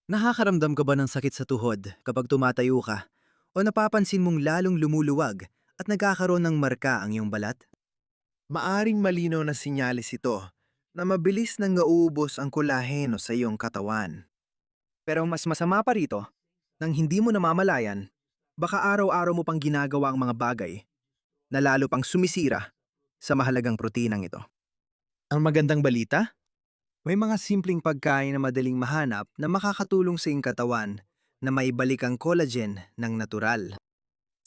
Nakakaramdam ka ba ng sakit sa tuhod kapag tumatayo ka? O napapansin mong lalong lumuluwag at nagkakaroon ng marka ang iyong balat? Maaring malinaw na sinyalis ito na mabilis nang nauubos ang kolaheno sa iyong katawan. Pero mas masama pa rito, nang hindi mo namamalayan, baka araw-araw mo pang ginagawa ang mga bagay na lalo pang sumisira sa mahalagang proteinang ito. Ang magandang balita? May mga simpleng pagkain na madaling mahanap na makakatulong sa iyong katawan na maibalik ang collagen ng natural.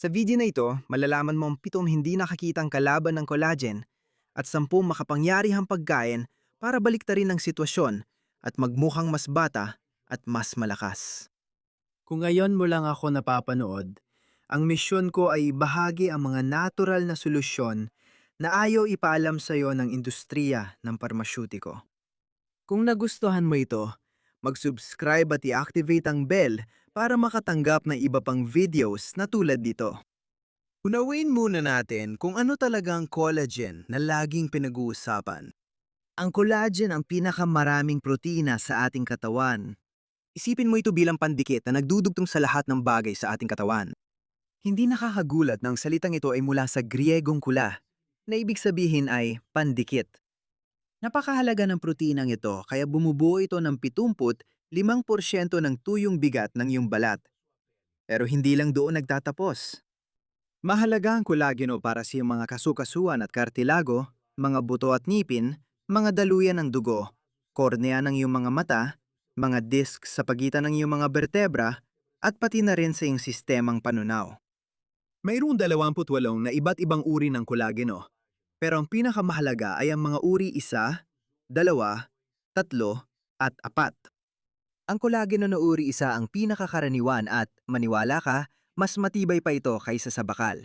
Sa video na ito, malalaman mo ang 7 hindi nakakitang kalaban ng collagen at 10 makapangyarihang pagkain para baliktarin ang sitwasyon at magmukhang mas bata at mas malakas. Kung ngayon mo lang ako napapanood, ang misyon ko ay bahagi ang mga natural na solusyon na ayaw ipaalam sa iyo ng industriya ng parmasyutiko. Kung nagustuhan mo ito, mag-subscribe at i-activate ang bell para makatanggap ng iba pang videos na tulad dito. Unawin muna natin kung ano talaga ang collagen na laging pinag-uusapan. Ang collagen ang pinakamaraming protina sa ating katawan. Isipin mo ito bilang pandikit na nagdudugtong sa lahat ng bagay sa ating katawan. Hindi nakakagulat na ang salitang ito ay mula sa Griegong kula, na ibig sabihin ay pandikit. Napakahalaga ng proteinang ito kaya bumubuo ito ng 75% ng tuyong bigat ng iyong balat. Pero hindi lang doon nagtatapos. Mahalaga ang kolageno para sa iyong mga kasukasuan at kartilago, mga buto at ngipin, mga daluyan ng dugo, kornea ng iyong mga mata, mga disc sa pagitan ng iyong mga bertebra, at pati na rin sa iyong sistemang panunaw. Mayroong 28 na iba't ibang uri ng kolageno, pero ang pinakamahalaga ay ang mga uri 1, 2, 3, at 4. Ang kolageno na uri 1 ang pinakakaraniwan at, maniwala ka, mas matibay pa ito kaysa sa bakal.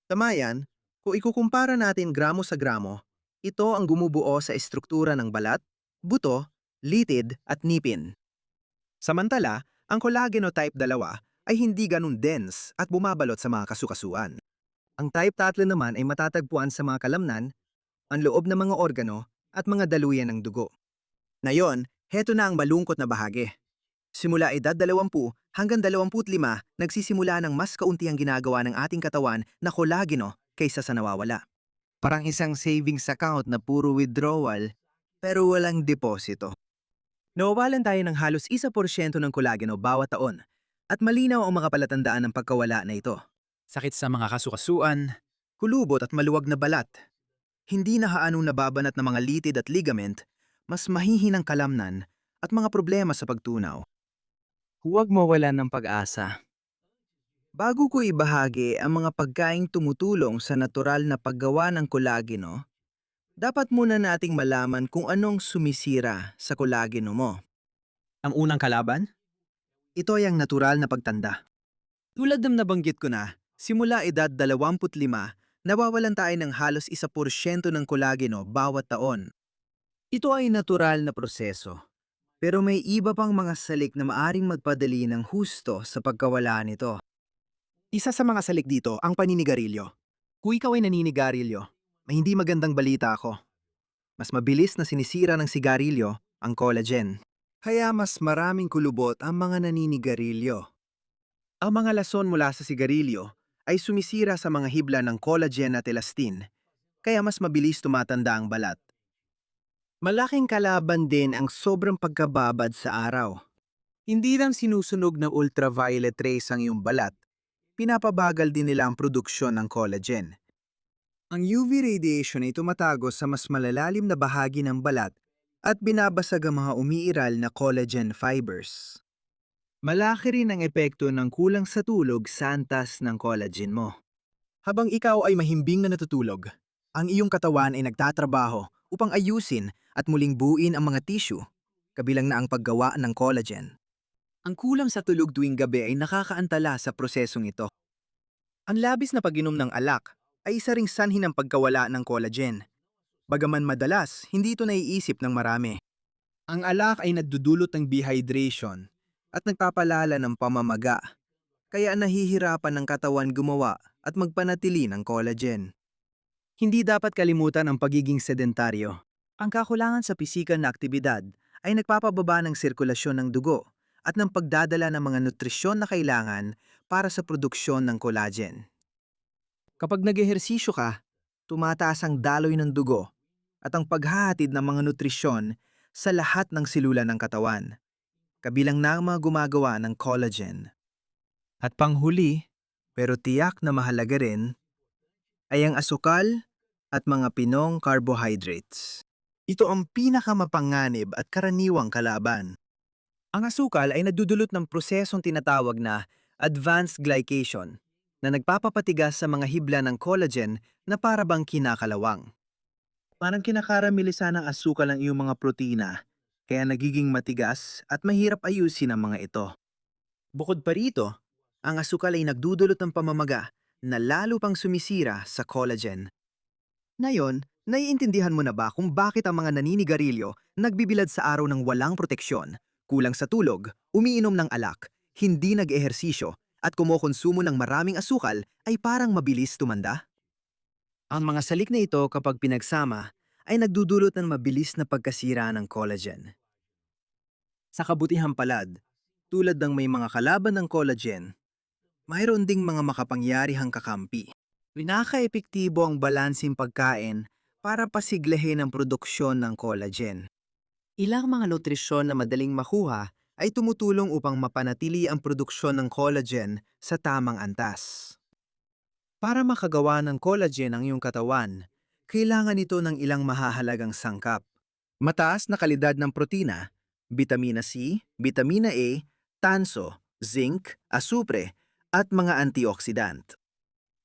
Tamayan, kung ikukumpara natin gramo sa gramo, ito ang gumubuo sa estruktura ng balat, buto, litid at ngipin. Samantala, ang collagen type 2 ay hindi ganun dense at bumabalot sa mga kasukasuan. Ang type 3 naman ay matatagpuan sa mga kalamnan, ang loob ng mga organo, at mga daluyan ng dugo. Ngayon, heto na ang malungkot na bahagi. Simula edad 20 hanggang 25, nagsisimula ng mas kaunti ang ginagawa ng ating katawan na kolageno kaysa sa nawawala. Parang isang savings account na puro withdrawal pero walang deposito. Nawawalan tayo ng halos 1% ng kolageno bawat taon at malinaw ang mga palatandaan ng pagkawala na ito. Sakit sa mga kasukasuan, Kulubot at maluwag na balat. Hindi na haanong nababanat ng mga litid at ligament, mas mahihinang kalamnan at mga problema sa pagtunaw. huwag mawalan ng pag-asa. Bago ko ibahagi ang mga pagkaing tumutulong sa natural na paggawa ng kolageno, dapat muna nating malaman kung anong sumisira sa kolageno mo. Ang unang kalaban? Ito ay ang natural na pagtanda. Tulad ng nabanggit ko na, simula edad 25, nawawalan tayo ng halos 1% ng kolageno bawat taon. Ito ay natural na proseso, pero may iba pang mga salik na maaring magpadali ng husto sa pagkawala nito. Isa sa mga salik dito ang paninigarilyo. Kung ikaw ay naninigarilyo, may hindi magandang balita ako. Mas mabilis na sinisira ng sigarilyo ang collagen. Kaya mas maraming kulubot ang mga naninigarilyo. Ang mga lason mula sa sigarilyo ay sumisira sa mga hibla ng collagen at elastin, kaya mas mabilis tumatanda ang balat. Malaking kalaban din ang sobrang pagkababad sa araw. Hindi lang sinusunog ng ultraviolet rays ang iyong balat, pinapabagal din nila ang produksyon ng collagen. Ang UV radiation ay tumatago sa mas malalalim na bahagi ng balat at binabasag ang mga umiiral na collagen fibers. Malaki rin ang epekto ng kulang sa tulog sa antas ng collagen mo. Habang ikaw ay mahimbing na natutulog, ang iyong katawan ay nagtatrabaho upang ayusin at muling buuin ang mga tissue, kabilang na ang paggawa ng collagen. Ang kulang sa tulog tuwing gabi ay nakakaantala sa prosesong ito. Ang labis na pag-inom ng alak ay isa ring sanhi ng pagkawala ng collagen. Bagaman madalas, hindi ito naiisip ng marami. Ang alak ay nagdudulot ng dehydration at nagpapalala ng pamamaga, kaya nahihirapan ng katawan gumawa at magpanatili ng collagen. Hindi dapat kalimutan ang pagiging sedentaryo. Ang kakulangan sa pisikal na aktibidad ay nagpapababa ng sirkulasyon ng dugo at ng pagdadala ng mga nutrisyon na kailangan para sa produksyon ng collagen. Kapag nag-ehersisyo ka, tumataas ang daloy ng dugo at ang paghahatid ng mga nutrisyon sa lahat ng silula ng katawan, kabilang na ang mga gumagawa ng collagen. At panghuli, pero tiyak na mahalaga rin, ay ang asukal at mga pinong carbohydrates. Ito ang pinakamapanganib at karaniwang kalaban. Ang asukal ay nagdudulot ng prosesong tinatawag na advanced glycation na nagpapapatigas sa mga hibla ng collagen na para bang kinakalawang. Parang kinakaramilisa ng asukal ang iyong mga protina, kaya nagiging matigas at mahirap ayusin ang mga ito. Bukod pa rito, ang asukal ay nagdudulot ng pamamaga na lalo pang sumisira sa collagen. Ngayon, naiintindihan mo na ba kung bakit ang mga naninigarilyo nagbibilad sa araw ng walang proteksyon, kulang sa tulog, umiinom ng alak, hindi nag-ehersisyo, at kumokonsumo ng maraming asukal ay parang mabilis tumanda? Ang mga salik na ito kapag pinagsama ay nagdudulot ng mabilis na pagkasira ng collagen. Sa kabutihang palad, tulad ng may mga kalaban ng collagen, mayroon ding mga makapangyarihang kakampi. Pinaka-epektibo ang balansing pagkain para pasiglahin ang produksyon ng collagen. Ilang mga nutrisyon na madaling makuha ay tumutulong upang mapanatili ang produksyon ng collagen sa tamang antas. Para makagawa ng collagen ang iyong katawan, kailangan ito ng ilang mahahalagang sangkap. Mataas na kalidad ng protina, vitamina C, vitamina A, tanso, zinc, asupre, at mga antioxidant.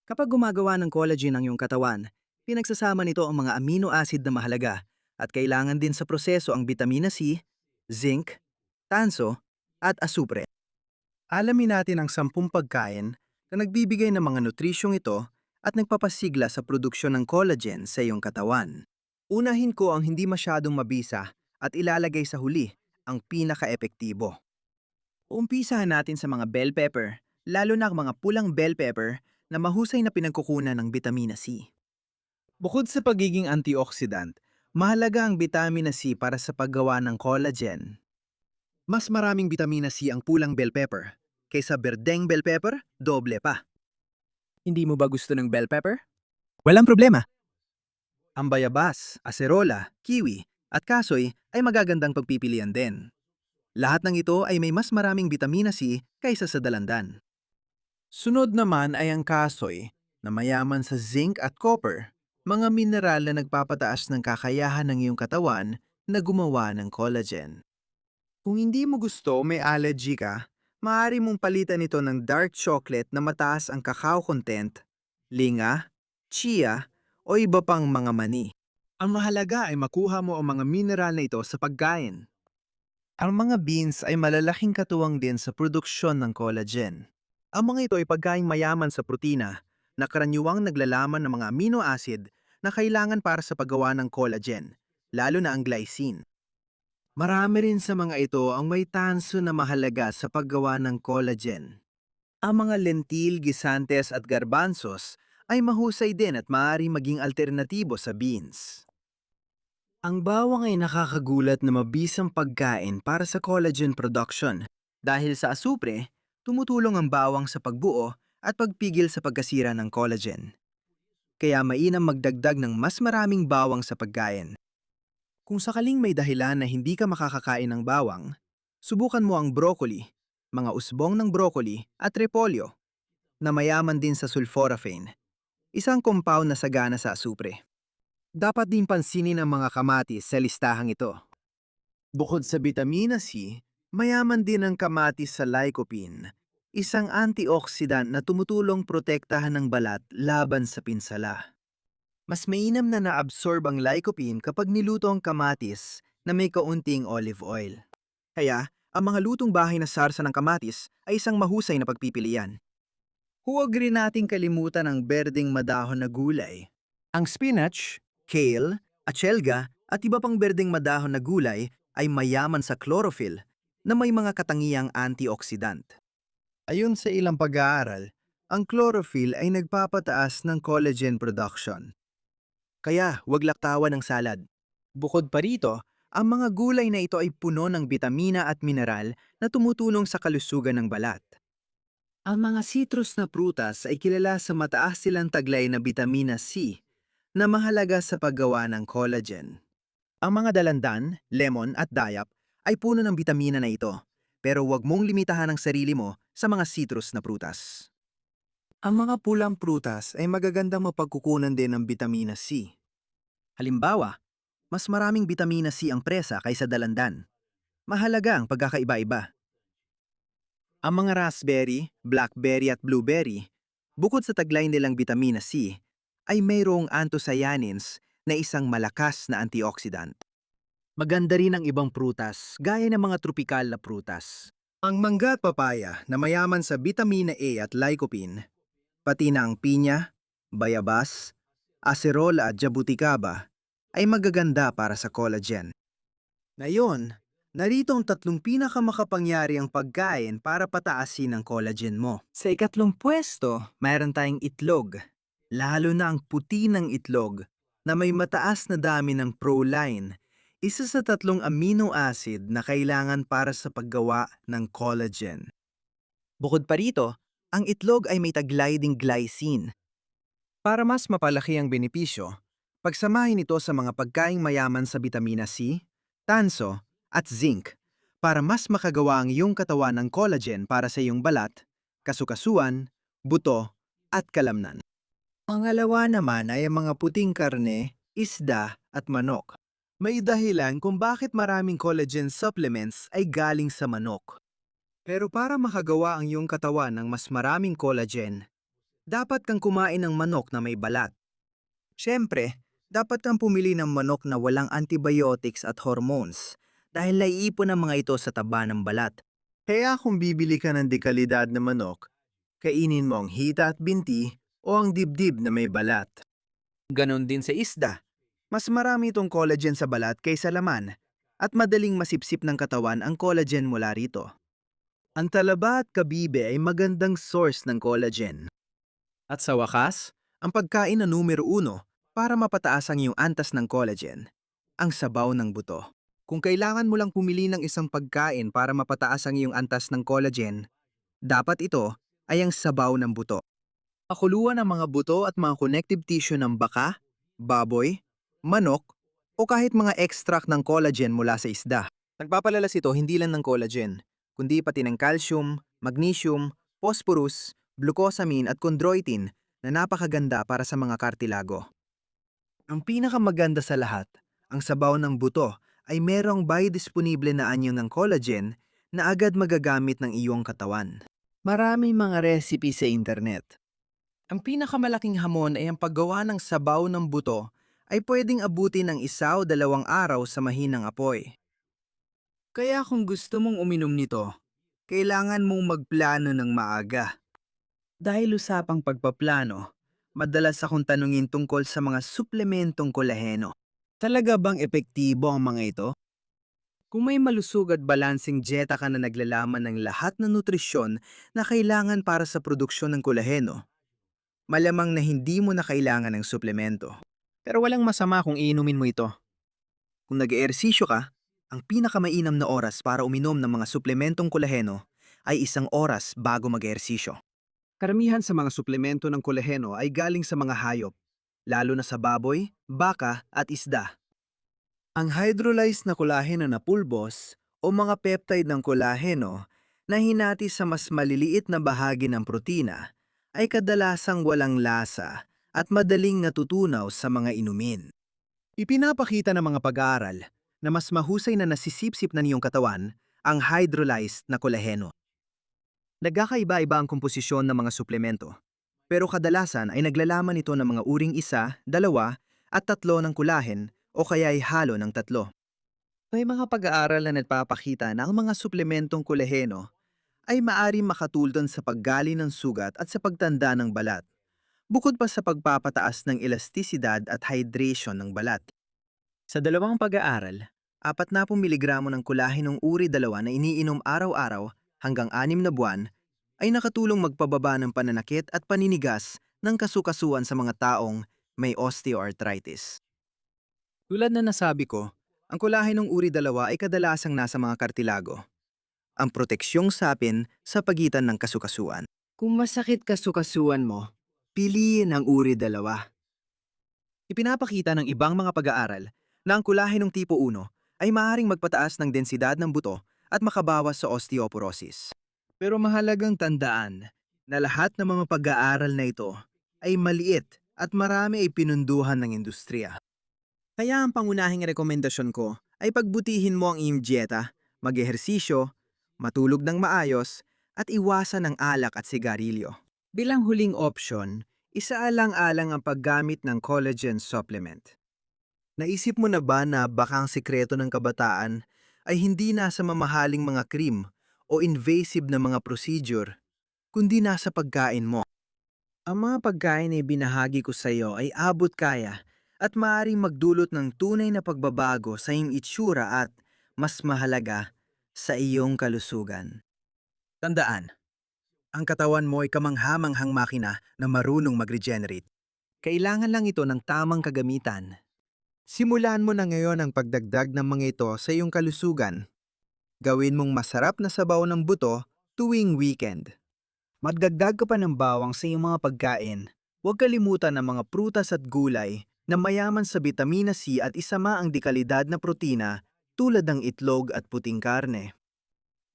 Kapag gumagawa ng collagen ang iyong katawan, pinagsasama nito ang mga amino acid na mahalaga at kailangan din sa proseso ang vitamina C, zinc, tanso, at asupre. Alamin natin ang 10 pagkain na nagbibigay ng mga nutrisyong ito at nagpapasigla sa produksyon ng collagen sa iyong katawan. Unahin ko ang hindi masyadong mabisa at ilalagay sa huli ang pinaka-epektibo. Umpisahan natin sa mga bell pepper, lalo na ang mga pulang bell pepper na mahusay na pinagkukunan ng vitamina C. Bukod sa pagiging antioxidant, mahalaga ang vitamina C para sa paggawa ng collagen. Mas maraming vitamina C ang pulang bell pepper kaysa berdeng bell pepper, doble pa. Hindi mo ba gusto ng bell pepper? Walang problema. Ang bayabas, acerola, kiwi, at kasoy ay magagandang pagpipilian din. Lahat ng ito ay may mas maraming vitamina C kaysa sa dalandan. Sunod naman ay ang kasoy na mayaman sa zinc at copper, mga mineral na nagpapataas ng kakayahan ng iyong katawan na gumawa ng collagen. Kung hindi mo gusto o may allergy ka, maaari mong palitan ito ng dark chocolate na mataas ang cacao content, linga, chia, o iba pang mga mani. Ang mahalaga ay makuha mo ang mga mineral na ito sa pagkain. Ang mga beans ay malalaking katuwang din sa produksyon ng collagen. Ang mga ito ay pagkaing mayaman sa protina na karaniwang naglalaman ng mga amino acid na kailangan para sa paggawa ng collagen, lalo na ang glycine. Marami rin sa mga ito ang may tanso na mahalaga sa paggawa ng collagen. Ang mga lentil, gisantes at garbanzos ay mahusay din at maaari maging alternatibo sa beans. Ang bawang ay nakakagulat na mabisang pagkain para sa collagen production. Dahil sa asupre, tumutulong ang bawang sa pagbuo at pagpigil sa pagkasira ng collagen. Kaya mainam magdagdag ng mas maraming bawang sa pagkain. Kung sakaling may dahilan na hindi ka makakakain ng bawang, subukan mo ang broccoli, mga usbong ng broccoli at repolyo, na mayaman din sa sulforaphane, isang compound na sagana sa asupre. Dapat din pansinin ang mga kamatis sa listahang ito. Bukod sa vitamina C, mayaman din ang kamatis sa lycopene, isang antioxidant na tumutulong protektahan ng balat laban sa pinsala. Mas mainam na naabsorb ang lycopene kapag niluto ang kamatis na may kaunting olive oil. Kaya, ang mga lutong bahay na sarsa ng kamatis ay isang mahusay na pagpipilian. Huwag rin nating kalimutan ang berdeng madahon na gulay. Ang spinach, kale, acelga at iba pang berdeng madahon na gulay ay mayaman sa chlorophyll na may mga katangiang antioxidant. Ayon sa ilang pag-aaral, ang chlorophyll ay nagpapataas ng collagen production. Kaya huwag laktawan ng salad. Bukod pa rito, Ang mga gulay na ito ay puno ng bitamina at mineral na tumutulong sa kalusugan ng balat. Ang mga citrus na prutas ay kilala sa mataas silang taglay na bitamina C na mahalaga sa paggawa ng collagen. Ang mga dalandan, lemon at dayap ay puno ng bitamina na ito, pero huwag mong limitahan ang sarili mo sa mga citrus na prutas. Ang mga pulang prutas ay magagandang mapagkukunan din ng bitamina C. Halimbawa, mas maraming bitamina C ang presa kaysa dalandan. Mahalaga ang pagkakaiba-iba. Ang mga raspberry, blackberry at blueberry, bukod sa taglay nilang bitamina C, ay mayroong anthocyanins na isang malakas na antioxidant. Maganda rin ang ibang prutas, gaya ng mga tropikal na prutas. Ang mangga at papaya na mayaman sa bitamina A at lycopene, pati na ang pinya, bayabas, acerola at jabuticaba, ay magaganda para sa collagen. Ngayon, narito ang 3 pinakamakapangyariang pagkain para pataasin ang collagen mo. Sa 2 pwesto, mayroon tayong itlog. Lalo na ang puti ng itlog na may mataas na dami ng proline, isa sa 3 amino acid na kailangan para sa paggawa ng collagen. Bukod pa rito, ang itlog ay may taglay ding glycine. Para mas mapalaki ang benepisyo, pagsamahin ito sa mga pagkaing mayaman sa bitamina C, tanso, at zinc para mas makagawa ang iyong katawan ng collagen para sa iyong balat, kasukasuan, buto, at kalamnan. Pangalawa naman ay ang mga puting karne, isda, at manok. May dahilan kung bakit maraming collagen supplements ay galing sa manok. Pero para makagawa ang iyong katawan ng mas maraming collagen, dapat kang kumain ng manok na may balat. Siyempre, dapat kang pumili ng manok na walang antibiotics at hormones dahil naiipon ang mga ito sa taba ng balat. Kaya kung bibili ka ng dekalidad na manok, kainin mo ang hita at binti o ang dibdib na may balat. Ganon din sa isda. Mas marami itong collagen sa balat kaysa laman at madaling masipsip ng katawan ang collagen mula rito. Ang talaba at kabibe ay magandang source ng collagen. At sa wakas, ang pagkain na numero 1 para mapataas ang iyong antas ng collagen, ang sabaw ng buto. Kung kailangan mo lang pumili ng isang pagkain para mapataas ang iyong antas ng collagen, dapat ito ay ang sabaw ng buto. Pakuluan ang mga buto at mga connective tissue ng baka, baboy, manok, o kahit mga extract ng collagen mula sa isda. Nagpapalalas ito hindi lang ng collagen, kundi pati ng calcium, magnesium, phosphorus, glucosamine at chondroitin na napakaganda para sa mga kartilago. Ang pinakamaganda sa lahat, ang sabaw ng buto ay merong biodisponible na anyo ng collagen na agad magagamit ng iyong katawan. Maraming mga recipe sa internet. Ang pinakamalaking hamon ay ang paggawa ng sabaw ng buto ay pwedeng abutin ng 1 o 2 araw sa mahinang apoy. Kaya kung gusto mong uminom nito, kailangan mong magplano ng maaga. Dahil usapang pagpaplano, madalas akong tanungin tungkol sa mga suplementong kolaheno. Talaga bang epektibo ang mga ito? Kung may malusog at balansing dieta ka na naglalaman ng lahat ng nutrisyon na kailangan para sa produksyon ng kolaheno, malamang na hindi mo na kailangan ng suplemento. Pero walang masama kung iinumin mo ito. Kung nag-eehersisyo ka, ang pinakamainam na oras para uminom ng mga suplementong kolaheno ay 1 oras bago mag-ehersisyo. Karamihan sa mga suplemento ng kolaheno ay galing sa mga hayop, lalo na sa baboy, baka at isda. Ang hydrolyzed na kolaheno na pulbos o mga peptide ng kolaheno na hinati sa mas maliliit na bahagi ng protina ay kadalasang walang lasa at madaling natutunaw sa mga inumin. Ipinapakita ng mga pag-aaral na mas mahusay na nasisipsip na niyong katawan ang hydrolyzed na kolaheno. Nagkakaiba-iba ang komposisyon ng mga suplemento, pero kadalasan ay naglalaman ito ng mga uring 1, 2, at 3 ng kolahen o kaya ay halo ng 3. May mga pag-aaral na nagpapakita na ang mga suplementong kolaheno ay maaaring makatulong sa paggali ng sugat at sa pagtanda ng balat, bukod pa sa pagpapataas ng elastisidad at hydration ng balat. Sa 2 pag-aaral, 40 miligramo ng kolahenong uri 2 na iniinom araw-araw hanggang 6 na buwan ay nakatulong magpababa ng pananakit at paninigas ng kasukasuan sa mga taong may osteoarthritis. Tulad na nasabi ko, Ang kolahenong uri 2 ay kadalasang nasa mga kartilago. Ang proteksyong sapin sa pagitan ng kasukasuan. Kung masakit kasukasuan mo, piliin ang uri 2. Ipinapakita ng ibang mga pag-aaral na ang kolahenong tipo 1 ay maaaring magpataas ng densidad ng buto at makabawas sa osteoporosis. Pero mahalagang tandaan na lahat ng mga pag-aaral na ito ay maliit at marami ay pinunduhan ng industriya. Kaya ang pangunahing rekomendasyon ko ay pagbutihin mo ang iyong dieta, mag-ehersisyo, matulog ng maayos, at iwasan ang alak at sigarilyo. Bilang huling opsyon, isaalang-alang ang paggamit ng collagen supplement. Naisip mo na ba na baka ang sikreto ng kabataan ay hindi nasa mamahaling mga cream o invasive na mga procedure, kundi nasa pagkain mo? Ang mga pagkain na binahagi ko sa iyo ay abot kaya at maaaring magdulot ng tunay na pagbabago sa iyong itsura at, mas mahalaga, sa iyong kalusugan. Tandaan, ang katawan mo ay kamanghamanghang makina na marunong mag-regenerate. Kailangan lang ito ng tamang kagamitan. Simulan mo na ngayon ang pagdagdag ng mga ito sa iyong kalusugan. Gawin mong masarap na sabaw ng buto tuwing weekend. Magdagdag ka pa ng bawang sa iyong mga pagkain. Huwag kalimutan ng mga prutas at gulay na mayaman sa bitamina C at isama ang dekalidad na protina tulad ng itlog at puting karne.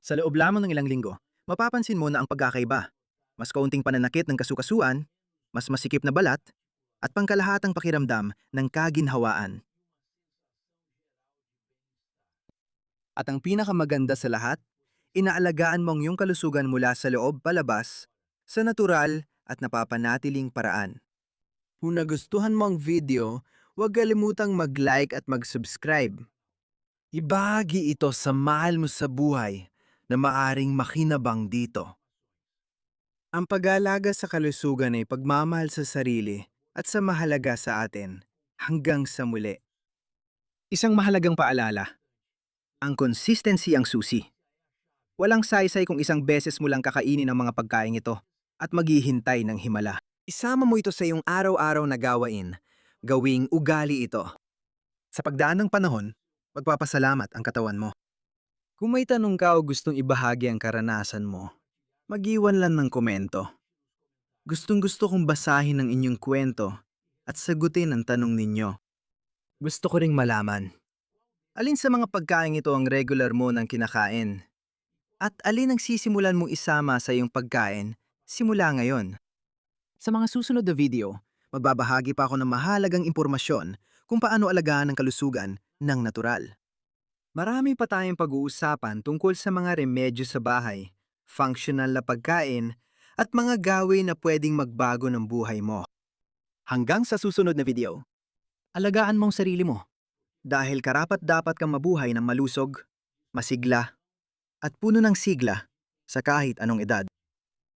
Sa loob lamang ng ilang linggo, mapapansin mo na ang pagkakaiba. Mas kaunting pananakit ng kasukasuan, mas masikip na balat, at pangkalahatang pakiramdam ng kaginhawaan. At ang pinakamaganda sa lahat, inaalagaan mo ang iyong kalusugan mula sa loob palabas, sa natural at napapanatiling paraan. Kung nagustuhan mo ang video, huwag kalimutang mag-like at mag-subscribe. Ibahagi ito sa mahal mo sa buhay na maaring makinabang dito. Ang pag-aalaga sa kalusugan ay pagmamahal sa sarili at sa mahalaga sa atin hanggang sa muli. Isang mahalagang paalala. Ang consistency ang susi. Walang saysay kung isang beses mo lang kakainin ang mga pagkain ito at maghihintay ng himala. Isama mo ito sa iyong araw-araw na gawain. Gawing ugali ito. Sa pagdaan ng panahon, magpapasalamat ang katawan mo. Kung may tanong ka o gustong ibahagi ang karanasan mo, mag-iwan lang ng komento. Gustong-gusto kong basahin ang inyong kwento at sagutin ang tanong ninyo. Gusto ko ring malaman. Alin sa mga pagkain ito ang regular mo ng kinakain? At alin ang sisimulan mong isama sa iyong pagkain simula ngayon? Sa mga susunod na video, magbabahagi pa ako ng mahalagang impormasyon kung paano alagaan ang kalusugan ng natural. Marami pa tayong pag-uusapan tungkol sa mga remedyo sa bahay, functional na pagkain, at mga gawin na pwedeng magbago ng buhay mo. Hanggang sa susunod na video, alagaan mong sarili mo. Dahil karapat-dapat kang mabuhay ng malusog, masigla, at puno ng sigla sa kahit anong edad.